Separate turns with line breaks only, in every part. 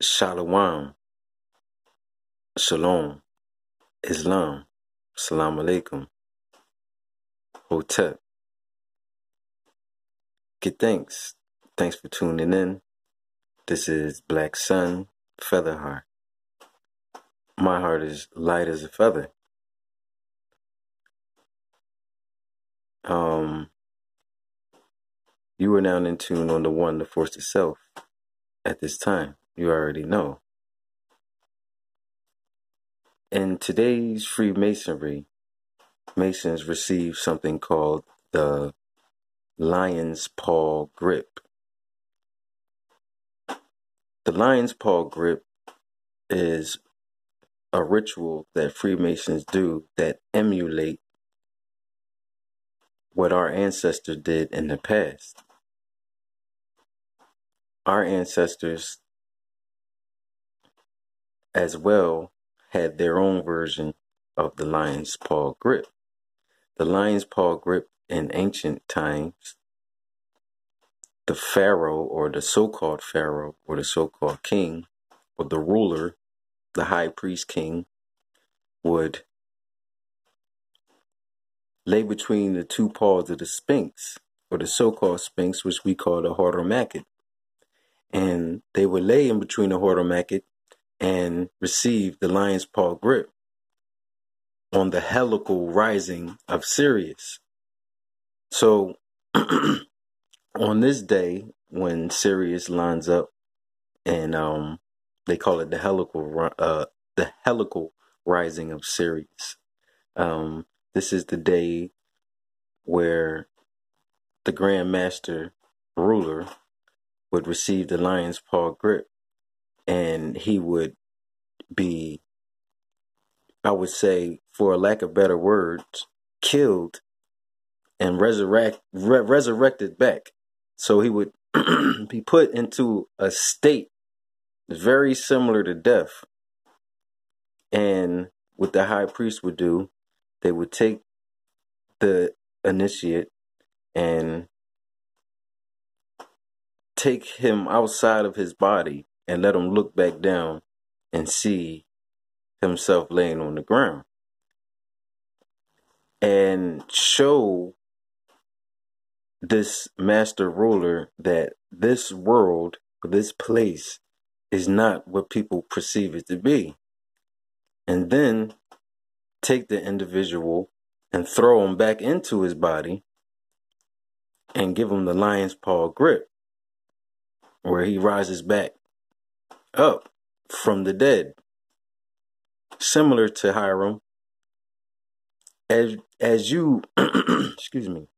Shalom, Shalom, Islam, Salam Alaikum, Hotep. Get thanks. Thanks for tuning in. This is Black Sun, Feather Heart. My heart is light as a feather. You are now in tune on the One, the Force itself. At this time, you already know. In today's Freemasonry, Masons receive something called the Lion's Paw Grip. The Lion's Paw Grip is a ritual that Freemasons do that emulate what our ancestors did in the past. Our ancestors as well had their own version of the lion's paw grip. The lion's paw grip in ancient times, the pharaoh or the so-called pharaoh or the so-called king or the ruler, the high priest king, would lay between the two paws of the sphinx or the so-called sphinx, which we call the Hortomaket. And they would lay in between the Hortomaket and receive the lion's paw grip on the helical rising of Sirius. So on this day, when Sirius lines up, and they call it the helical rising of Sirius. This is the day where the Grand Master ruler would receive the lion's paw grip, and he would be, I would say, for lack of better words, killed and resurrected back. So he would be put into a state very similar to death. And what the high priest would do, they would take the initiate and take him outside of his body and let him look back down and see himself laying on the ground, and show this master ruler that this world, this place, is not what people perceive it to be. And then take the individual and throw him back into his body and give him the lion's paw grip, where he rises back up from the dead. Similar to Hiram, as you excuse me,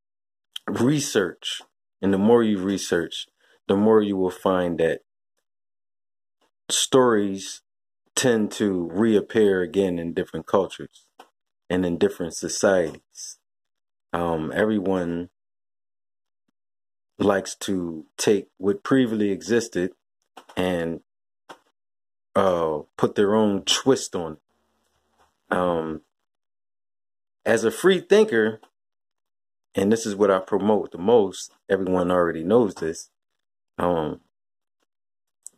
research, and the more you research, the more you will find that stories tend to reappear again in different cultures and in different societies. Everyone likes to take what previously existed and put their own twist on it. As a free thinker, and this is what I promote the most, everyone already knows this,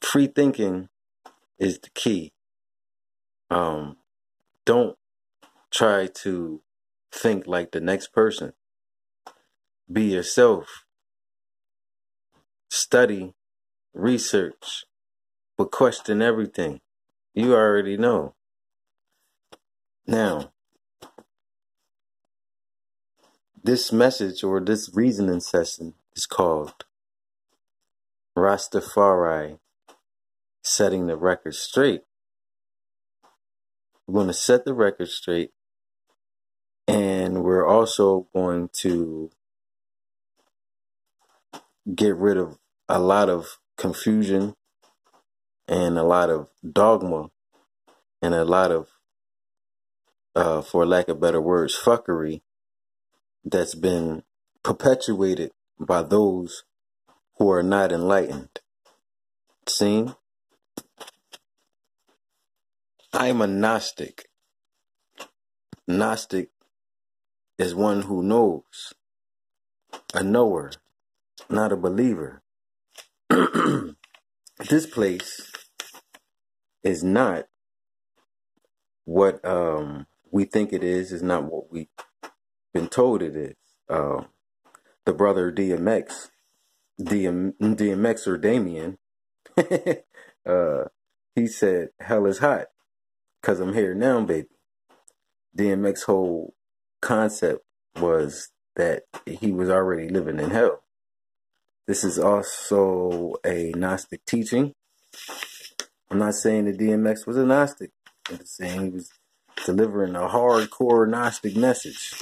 free thinking is the key. Don't try to think like the next person. Be yourself. Study, research, but question everything. You already know. Now, this message or this reasoning session is called Rastafari Setting the Record Straight. We're going to set the record straight, and we're also going to get rid of a lot of confusion and a lot of dogma and a lot of, for lack of better words, fuckery that's been perpetuated by those who are not enlightened. See? I'm a Gnostic. Gnostic is one who knows, a knower, not a believer. This place is not what we think it is not what we've been told it is. The brother DMX or Damien, he said, "Hell is hot, 'cause I'm here now, baby." DMX whole concept was that he was already living in hell. This is also a Gnostic teaching. I'm not saying that DMX was a Gnostic. I'm just saying he was delivering a hardcore Gnostic message.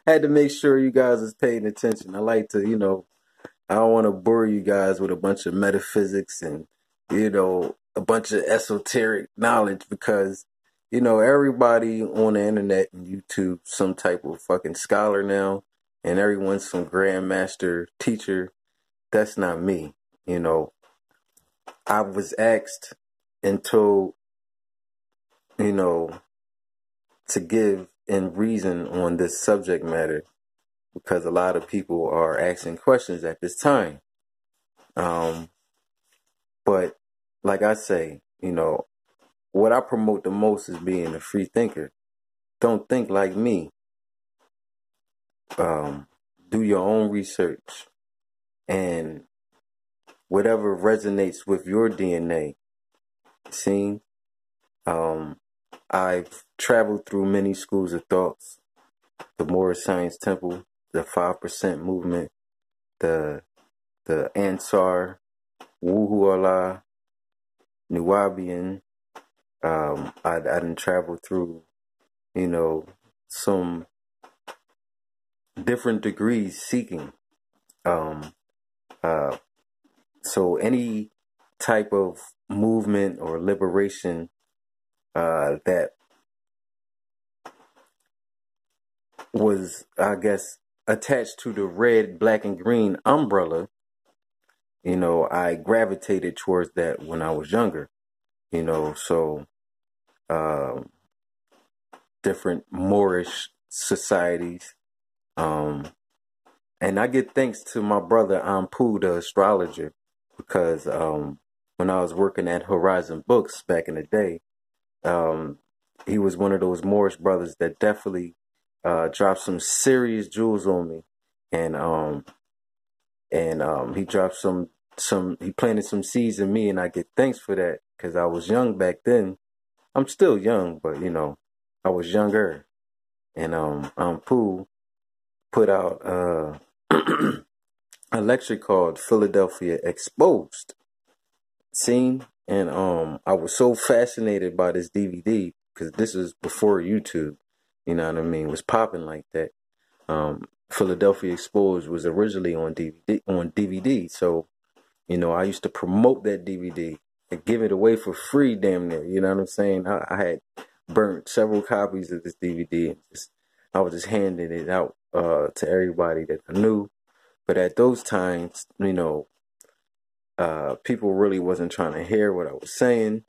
Had to make sure you guys is paying attention. I like to, I don't want to bore you guys with a bunch of metaphysics and, a bunch of esoteric knowledge because, everybody on the internet and YouTube, some type of fucking scholar now, and everyone's some grandmaster teacher. That's not me. I was asked and told, to give and reason on this subject matter because a lot of people are asking questions at this time. But like I say, what I promote the most is being a free thinker. Don't think like me. Do your own research and whatever resonates with your DNA. See, I've traveled through many schools of thoughts. The Moorish Science Temple, the 5% movement, the Ansar, Wuhu Allah, Nuwabian. I didn't travel through, some different degrees seeking. So any type of movement or liberation that was, I guess, attached to the red, black, and green umbrella, I gravitated towards that when I was younger, so different Moorish societies. And I give thanks to my brother Ampu, the astrologer, because when I was working at Horizon Books back in the day, he was one of those Moorish brothers that definitely dropped some serious jewels on me, and he dropped he planted some seeds in me, and I get thanks for that because I was young back then. I'm still young, but I was younger, and Ampu put out a lecture called Philadelphia Exposed. Seen, and I was so fascinated by this DVD because this was before YouTube, you know what I mean, was popping like that. Philadelphia Exposed was originally on DVD, so I used to promote that DVD and give it away for free, damn near. You know what I'm saying? I had burnt several copies of this DVD, and I was just handing it out to everybody that I knew. But at those times, people really wasn't trying to hear what I was saying.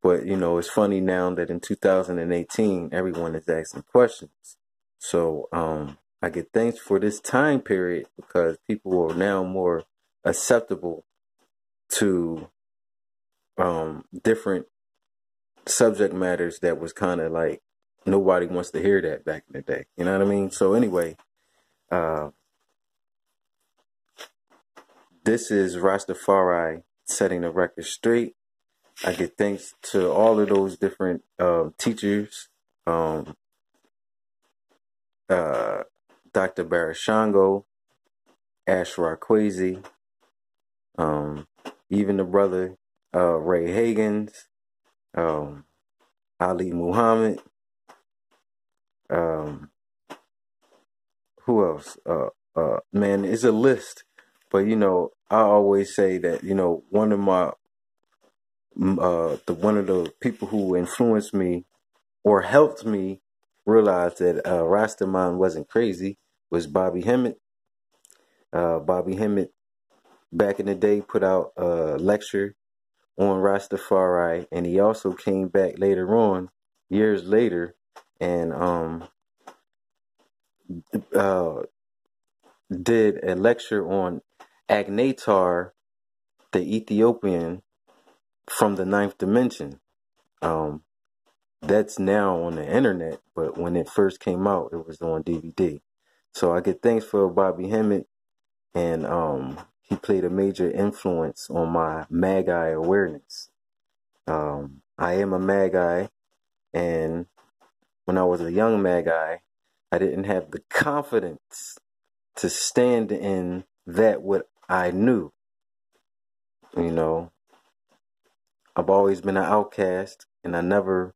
But, it's funny now that in 2018, everyone is asking questions. So I get thanks for this time period because people are now more acceptable to different subject matters that was kind of like nobody wants to hear that back in the day. You know what I mean? So anyway, this is Rastafari setting the record straight. I give thanks to all of those different teachers, Dr. Barashango, Ashra Kwesi, even the brother Ray Hagans, Ali Muhammad, who else? Man, it's a list. But I always say that one of the people who influenced me or helped me realize that Rastaman wasn't crazy was Bobby Hemmett. Bobby Hemmett back in the day put out a lecture on Rastafari, and he also came back later on, years later, and did a lecture on Agnatar, the Ethiopian, from the ninth dimension. That's now on the internet, but when it first came out, it was on DVD. So I get thanks for Bobby Hemmett, and he played a major influence on my Magi awareness. I am a Magi, and when I was a young Magi, I didn't have the confidence to stand in that what I knew. You know, I've always been an outcast, and I never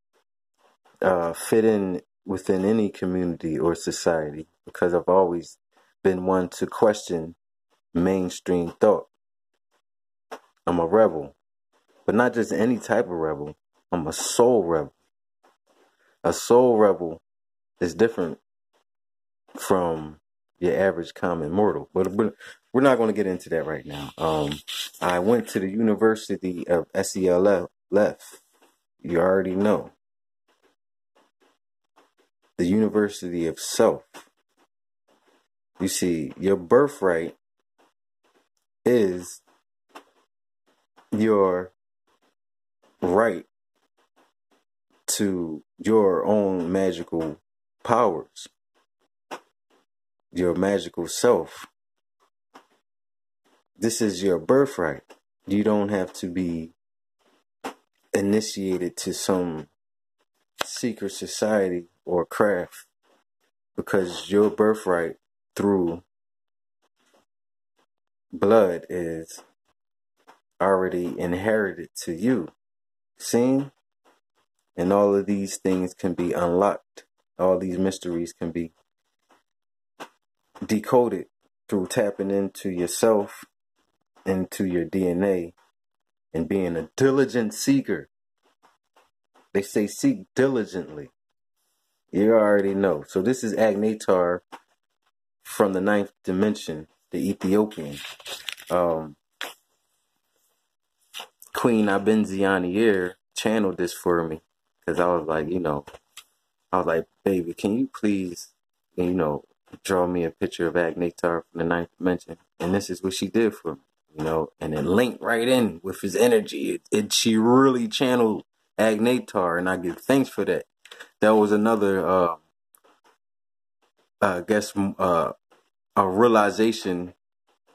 fit in within any community or society because I've always been one to question mainstream thought. I'm a rebel, but not just any type of rebel. I'm a soul rebel. A soul rebel is different from your average common mortal, but we're not going to get into that right now. I went to the University of SELF. You already know. The University of Self. You see, your birthright is your right to your own magical powers, your magical self. This is your birthright. You don't have to be initiated to some secret society or craft because your birthright through blood is already inherited to you. See? And all of these things can be unlocked. All these mysteries can be decoded through tapping into yourself, into your DNA, and being a diligent seeker. They say seek diligently. You already know. So this is Agnatar from the ninth dimension, the Ethiopian. Queen Abenzianier channeled this for me because I was like, baby, can you please, draw me a picture of Agnatar from the ninth dimension? And this is what she did for me, and it linked right in with his energy. She really channeled Agnatar, and I give thanks for that. That was another, a realization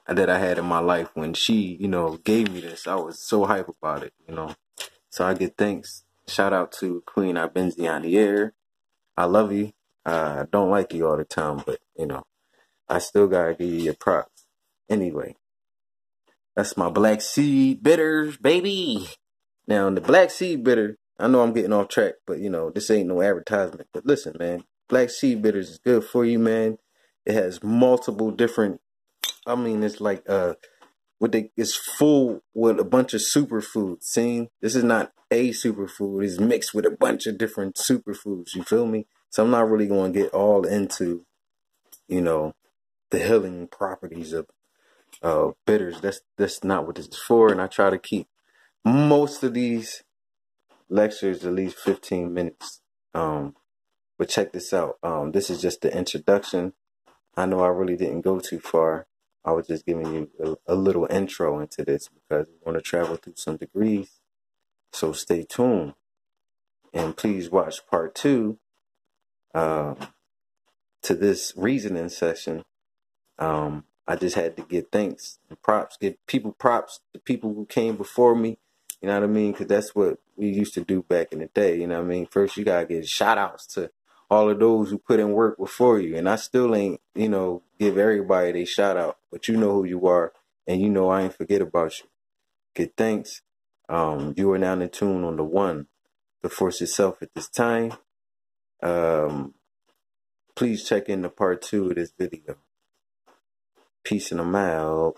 that I had in my life when she, gave me this. I was so hype about it, So I give thanks. Shout out to Queen Abenzianier. I love you. I don't like you all the time, but, I still gotta give you your props. Anyway, that's my Black Seed Bitters, baby. Now, the Black Seed Bitter, I know I'm getting off track, but, this ain't no advertisement. But listen, man, Black Seed Bitters is good for you, man. It has multiple different, it's like, it's full with a bunch of superfoods. See, this is not a superfood. It's mixed with a bunch of different superfoods. You feel me? So I'm not really going to get all into, the healing properties of bitters. That's not what this is for. And I try to keep most of these lectures at least 15 minutes. But check this out. This is just the introduction. I know I really didn't go too far. I was just giving you a little intro into this because we want to travel through some degrees. So stay tuned. And please watch part 2 to this reasoning session. I just had to give thanks and props, give people props, the people who came before me. You know what I mean? Because that's what we used to do back in the day. You know what I mean? First, you got to give shout outs to all of those who put in work before you. And I still ain't, give everybody their shout out. But you know who you are. And I ain't forget about you. Give thanks. You are now in tune on the one, the force itself at this time. Please check in the part 2 of this video. Peace and I'm out.